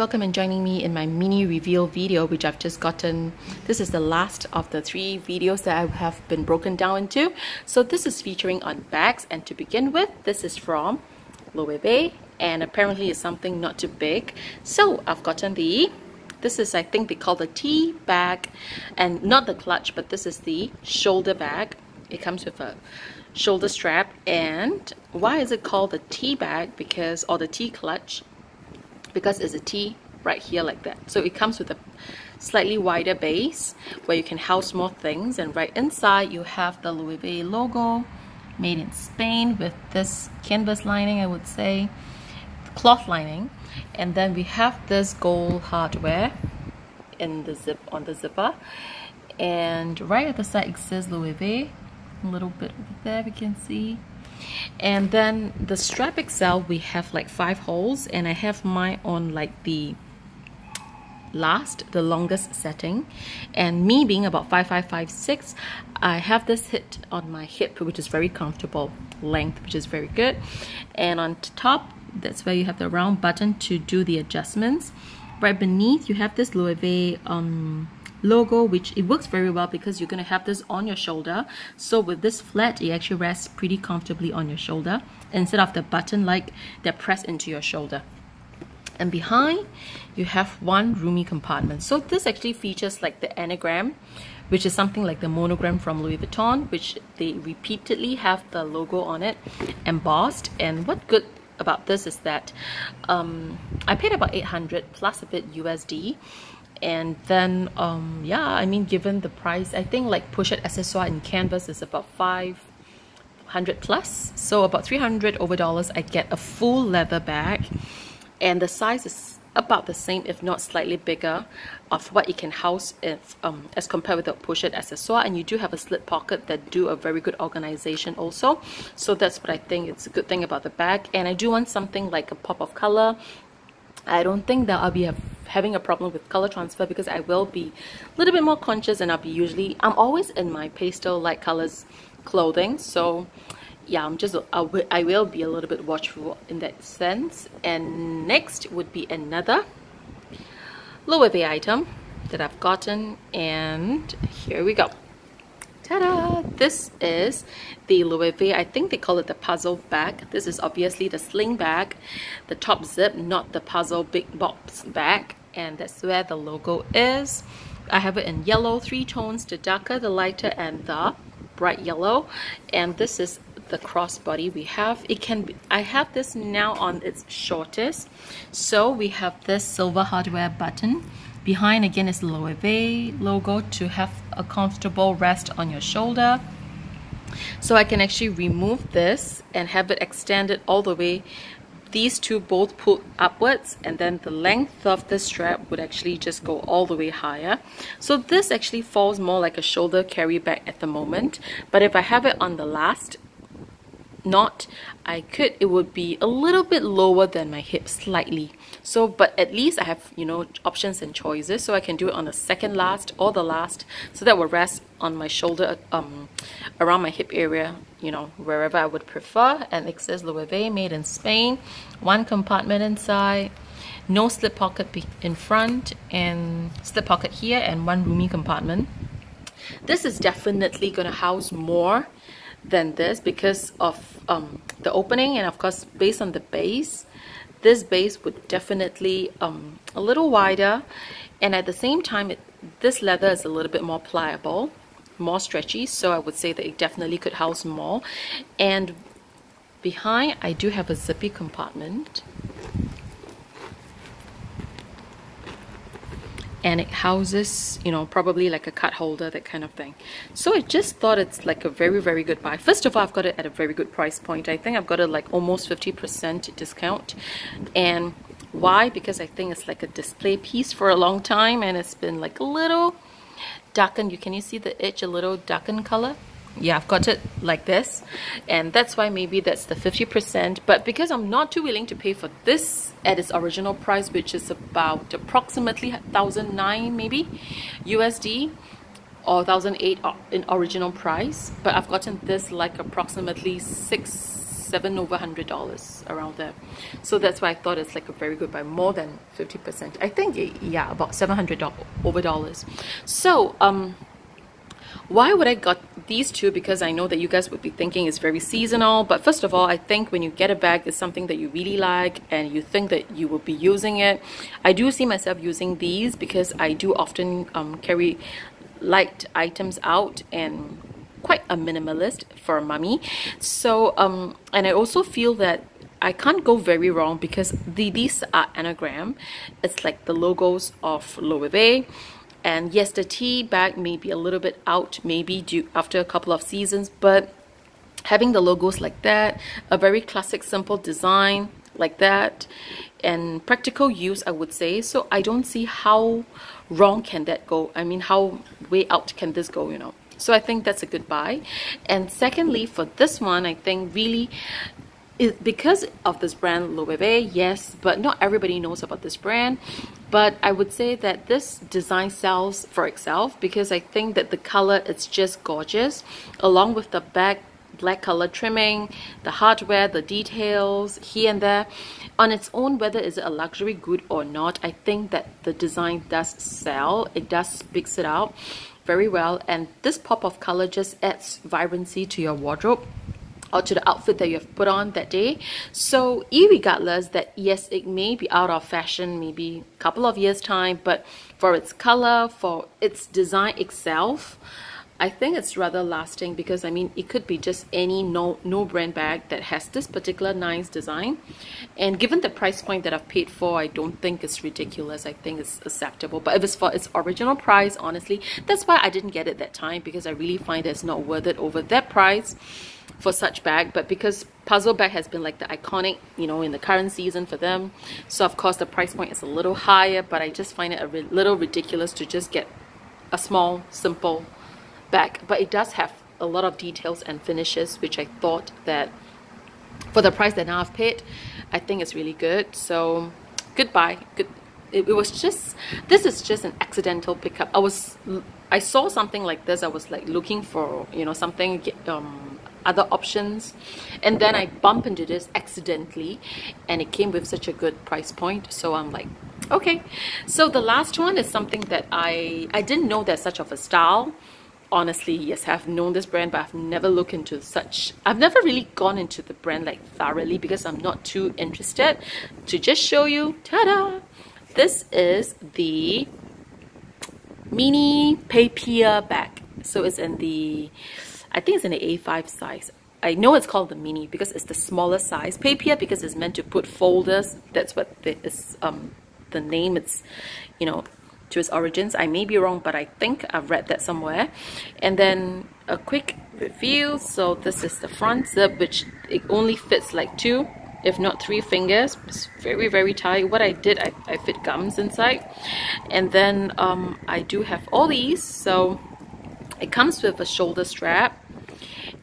Welcome and joining me in my mini reveal video which I've just gotten. This is the last of the 3 videos that I have been broken down into. So this is featuring on bags, and to begin with, this is from Loewe, and apparently it's something not too big. So I've gotten this is, I think they call the tea bag, and not the clutch, but this is the shoulder bag. It comes with a shoulder strap. And why is it called the tea bag? Or the tea clutch? Because it's a T right here like that. So it comes with a slightly wider base where you can house more things, and right inside you have the Loewe logo, made in Spain, with this canvas lining, I would say, cloth lining. And then we have this gold hardware in the on the zipper, and right at the side it says Loewe, a little bit over there we can see. And then the strap itself, we have like 5 holes, and I have mine on like the longest setting, and me being about 5'5", 5'6", I have this hit on my hip, which is very comfortable length, which is very good. And on top, that's where you have the round button to do the adjustments. Right beneath you have this Loewe logo, which it works very well because you're going to have this on your shoulder. So with this flat, it actually rests pretty comfortably on your shoulder instead of the button like that press into your shoulder. And behind you have one roomy compartment. So this actually features like the anagram, which is something like the monogram from Louis Vuitton, which they repeatedly have the logo on it embossed. And what good about this is that I paid about 800 plus a bit USD. And then yeah, I mean, given the price, I think like pochette accessoire in canvas is about 500 plus, so about $300 over dollars. I get a full leather bag, and the size is about the same, if not slightly bigger, of what it can house if as compared with the pochette accessoire. And you do have a slip pocket that do a very good organization also. So that's what I think it's a good thing about the bag. And I do want something like a pop of color. I don't think that I'll be having a problem with color transfer, because I will be a little bit more conscious, and I'm always in my pastel light colors clothing. So yeah, I will be a little bit watchful in that sense. And next would be another Loewe item that I've gotten, and here we go. Ta-da! This is the Loewe, I think they call it the puzzle bag. This is obviously the sling bag, the top zip, not the puzzle big box bag. And that's where the logo is. I have it in yellow, 3 tones, the darker, the lighter, and the bright yellow. And this is the crossbody we have. I have this now on its shortest. So we have this silver hardware button. Behind again is the Loewe logo to have a comfortable rest on your shoulder. So I can actually remove this and have it extended all the way. These two both pull upwards, and then the length of the strap would actually just go all the way higher. So this actually falls more like a shoulder carry bag at the moment. But if I have it on the last knot, it would be a little bit lower than my hip slightly. So, but at least I have, you know, options and choices. So I can do it on the second last or the last, so that will rest on my shoulder, around my hip area, you know, wherever I would prefer. And it says Loewe, made in Spain. 1 compartment inside, no slip pocket in front, and slip pocket here, and 1 roomy compartment. This is definitely going to house more than this because of the opening, and of course based on the base. This base would definitely a little wider, and at the same time this leather is a little bit more pliable, more stretchy, so I would say that it definitely could house more. And behind I do have a zippy compartment, and it houses, you know, probably like a card holder, that kind of thing. So I just thought it's like a very, very good buy. First of all, I've got it at a very good price point. I think I've got it like almost 50% discount. And why? Because I think it's like a display piece for a long time, and it's been like a little darkened. Can you see the edge a little darkened color? Yeah, I've got it like this, and that's why maybe that's the 50%. But because I'm not too willing to pay for this at its original price, which is about approximately 1,009 maybe USD, or 1,008 in original price, but I've gotten this like approximately 6 $7 over $100 around there. So that's why I thought it's like a very good buy, more than 50%. I think, yeah, about $700 over dollars. So why would I got these two? Because I know that you guys would be thinking it's very seasonal. But first of all, I think when you get a bag, it's something that you really like and you think that you will be using it. I do see myself using these because I do often carry light items out and quite a minimalist for a mummy. So and I also feel that I can't go very wrong because these are anagram. It's like the logos of Loewe. And yes, the tea bag may be a little bit out, maybe due after a couple of seasons, but having the logos like that, a very classic, simple design like that, and practical use, I would say. So I don't see how wrong can that go. I mean, how way out can this go, you know? So I think that's a good buy. And secondly, for this one, I think really, because of this brand Loewe, yes, but not everybody knows about this brand. But I would say that this design sells for itself because I think that the color is just gorgeous, along with the back black color trimming, the hardware, the details here and there. On its own, whether it's a luxury good or not, I think that the design does sell. It does speaks it out very well, and this pop of color just adds vibrancy to your wardrobe or to the outfit that you have put on that day. So irregardless that yes, it may be out of fashion maybe a couple of years time, but for its color, for its design itself, I think it's rather lasting, because I mean it could be just any no brand bag that has this particular nice design, and given the price point that I've paid for, I don't think it's ridiculous. I think it's acceptable. But if it's for its original price, honestly, that's why I didn't get it that time, because I really find that it's not worth it over that price for such bag. But because puzzle bag has been like the iconic, you know, in the current season for them, so of course the price point is a little higher, but I just find it a little ridiculous to just get a small simple bag. But it does have a lot of details and finishes, which I thought that for the price that now I've paid, I think it's really good. So good buy. Good. It was just, this is just an accidental pickup. I saw something like this. I was like looking for, you know, something other options, and then I bump into this accidentally, and it came with such a good price point. So I'm like, okay. So the last one is something that I didn't know there's such of a style. Honestly, yes, I've known this brand, but I've never looked into such, I've never really gone into the brand like thoroughly, because I'm not too interested. To just show you, ta-da! This is the mini papier bag. So it's in the, I think it's in the A5 size. I know it's called the mini because it's the smaller size. Papier because it's meant to put folders. That's what is the name. It's, you know, to its origins. I may be wrong, but I think I've read that somewhere. And then a quick review. So this is the front zip, which it only fits like 2, if not 3 fingers. It's very, very tight. What I did, I fit gums inside. And then I do have all these. So it comes with a shoulder strap.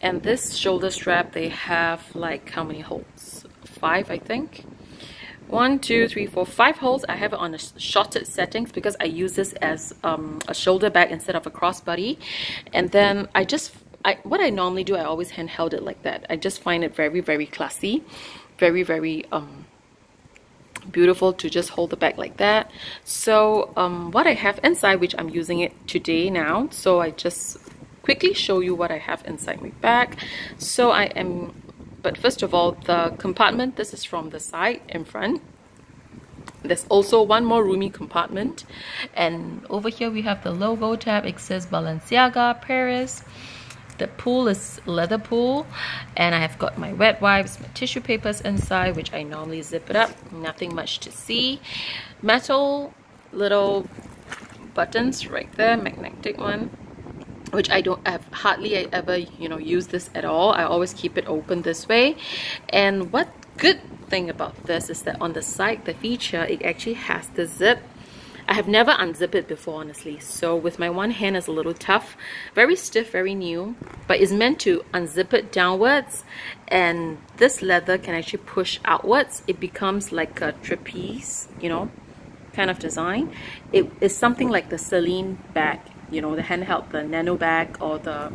And this shoulder strap, they have like how many holes? 5, I think. 1, 2, 3, 4, 5 holes. I have it on a shorted settings because I use this as a shoulder bag instead of a crossbody. And then what I normally do, I always handheld it like that. I just find it very, very classy, very, very beautiful to just hold the bag like that. So what I have inside, which I'm using it today now, so I just quickly show you what I have inside my bag. So but first of all, the compartment, this is from the side in front. There's also one more roomy compartment, and over here we have the logo tab. It says Balenciaga Paris. The pool is leather pool, and I have got my wet wipes, my tissue papers inside, which I normally zip it up. Nothing much to see. Metal little buttons right there, magnetic one, which I have hardly ever, you know, use this at all. I always keep it open this way. And what good thing about this is that on the side, the feature, it actually has the zip. I have never unzipped it before, honestly. So with my one hand, it's a little tough. Very stiff, very new, but it's meant to unzip it downwards. And this leather can actually push outwards. It becomes like a trapeze, you know, kind of design. It is something like the Celine bag, you know, the handheld, the nano bag or the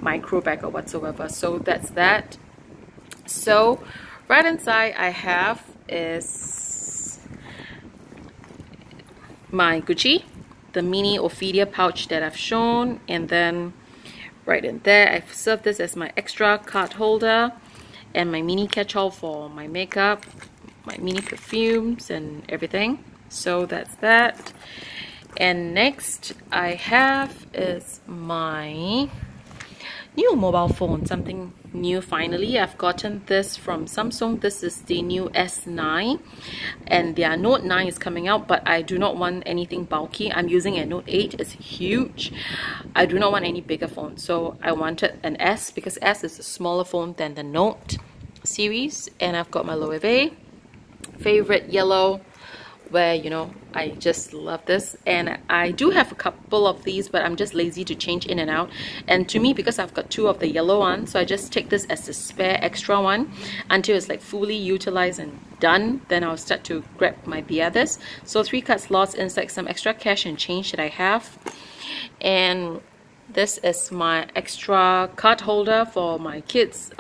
micro bag or whatsoever. So that's that. So right inside I have is my Gucci, the mini Ophelia pouch that I've shown, and then right in there I've served this as my extra card holder and my mini catch-all for my makeup, my mini perfumes and everything. So that's that. And next I have is my new mobile phone, something new finally. I've gotten this from Samsung. This is the new S9 and their Note 9 is coming out, but I do not want anything bulky. I'm using a Note 8. It's huge. I do not want any bigger phone, so I wanted an S because S is a smaller phone than the Note series. And I've got my Loewe favorite yellow, where, you know, I just love this. And I do have a couple of these, but I'm just lazy to change in and out. And to me, because I've got two of the yellow ones, so I just take this as a spare extra one until it's like fully utilized and done. Then I'll start to grab the others. So 3 card slots inside some extra cash and change that I have. And this is my extra card holder for my kids,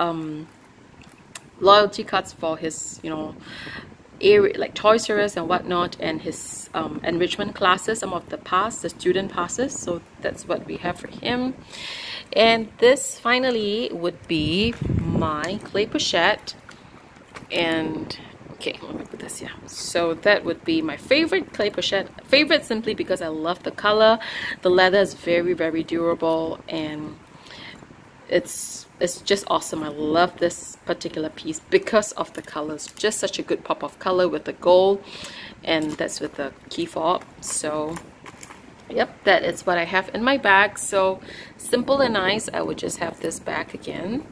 loyalty cards for his, you know, area like Toys R Us and whatnot, and his enrichment classes, some of the student passes. So that's what we have for him. And this finally would be my clay pochette. And okay, let me put this here. So that would be my favorite clay pochette. Favorite simply because I love the color. The leather is very, very durable, and it's just awesome. I love this particular piece because of the colors. Just such a good pop of color with the gold, and that's with the key fob. So yep, that is what I have in my bag. So simple and nice. I would just have this back again.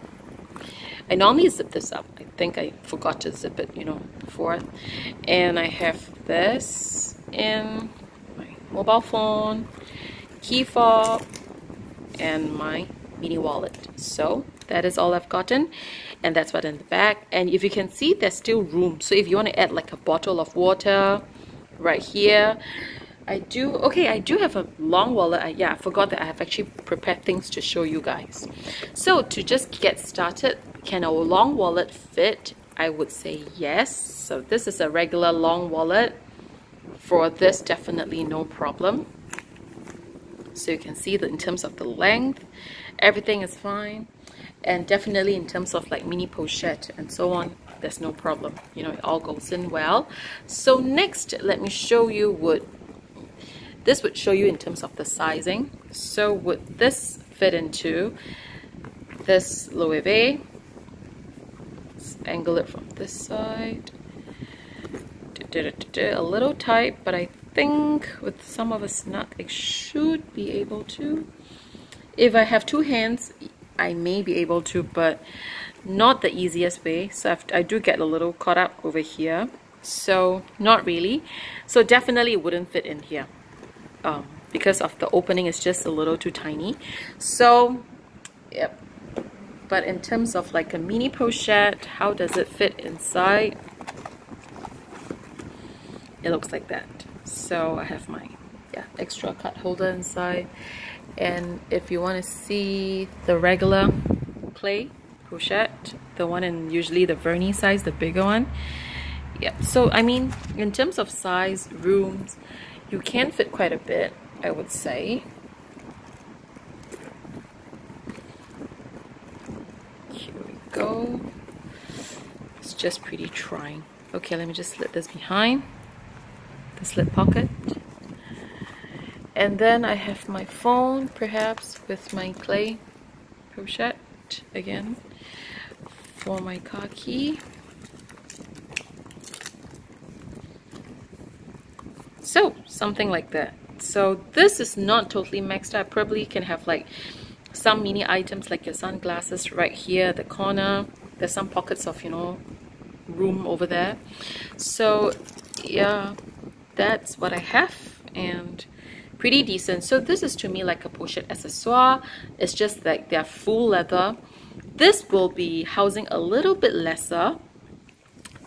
I normally zip this up. I think I forgot to zip it, you know, before. And I have this in my mobile phone, key fob, and my mini wallet. So that is all I've gotten, and that's what in the back. And if you can see, there's still room. So if you want to add like a bottle of water right here, I do have a long wallet. Yeah, I forgot that I have actually prepared things to show you guys. So to just get started, can a long wallet fit? I would say yes. So this is a regular long wallet. For this, definitely no problem. So you can see that in terms of the length, everything is fine. And definitely in terms of like mini pochette and so on, there's no problem. You know, it all goes in well. So next, let me show you this would show you in terms of the sizing. So would this fit into this Loewe? Let's angle it from this side. A little tight, but I think with some of a snug, I should be able to. If I have two hands, I may be able to, but not the easiest way. So I do get a little caught up over here. So not really. So definitely it wouldn't fit in here. Because of the opening is just a little too tiny. So yep. But in terms of like a mini pochette, how does it fit inside? It looks like that. So I have my extra card holder inside. And if you want to see the regular clay pochette, the one in usually the vernis size, the bigger one, yeah. So I mean, in terms of size, rooms, you can fit quite a bit, I would say. Here we go. It's just pretty trying. Okay, let me just slip this behind the slip pocket. And then I have my phone, perhaps with my clay pochette again for my car key. So something like that. So this is not totally maxed out. Probably can have like some mini items like your sunglasses right here, the corner. There's some pockets of, you know, room over there. So yeah, that's what I have, and pretty decent. So this is to me like a pochette accessoire. It's just like they're full leather. This will be housing a little bit lesser.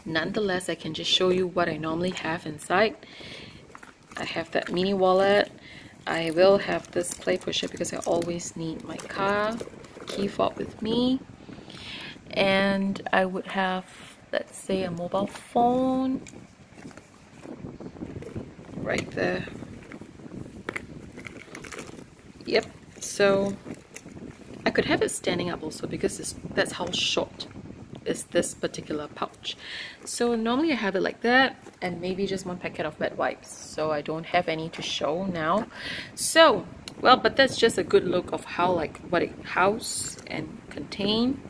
Nonetheless, I can just show you what I normally have inside. I have that mini wallet. I will have this clay pochette because I always need my car key fob with me. and I would have, let's say, a mobile phone right there. Yep, so I could have it standing up also because that's how short is this particular pouch. So normally I have it like that, and maybe just one packet of wet wipes, so I don't have any to show now. So well, but that's just a good look of how, like, what it house and contain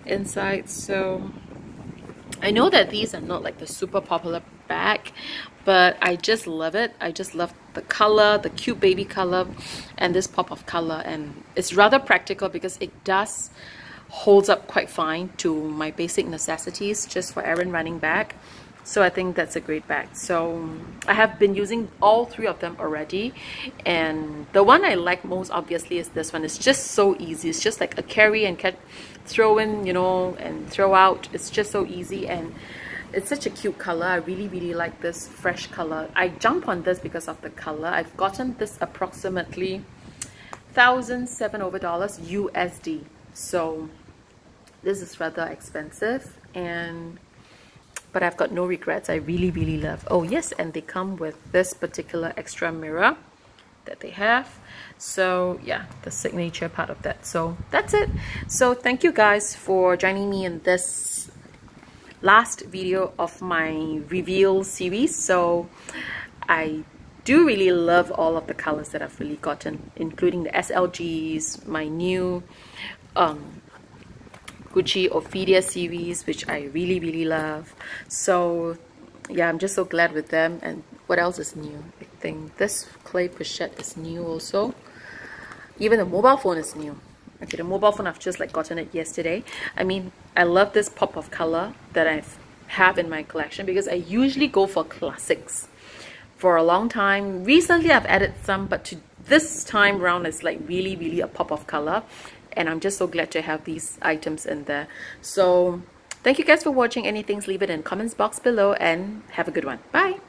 inside. So I know that these are not like the super popular bag, but I just love it. I just love the color, the cute baby color, and this pop of color, and it's rather practical because it does holds up quite fine to my basic necessities just for errand running bag. So I think that's a great bag. So I have been using all three of them already, and the one I like most obviously is this one. It's just so easy. It's just like a carry and throw in, you know, and throw out. It's just so easy, and it's such a cute color. I really like this fresh color. I jump on this because of the color. I've gotten this approximately $1,007 over USD. So this is rather expensive, but I've got no regrets. I really love. Oh yes, and they come with this particular extra mirror that they have. So yeah, the signature part of that. So that's it. So thank you guys for joining me in this last video of my reveal series. So I do really love all of the colors that I've really gotten, including the SLGs, my new Gucci Ophidia series, which I really love. So yeah, I'm just so glad with them. And what else is new? I think this clay pochette is new also. Even the mobile phone is new. Okay, the mobile phone, I've just like gotten it yesterday. I mean, I love this pop of color that I have in my collection because I usually go for classics for a long time. Recently I've added some, but to this time round it's like really a pop of color, and I'm just so glad to have these items in there. So thank you guys for watching. Anything, leave it in the comments box below, and have a good one. Bye.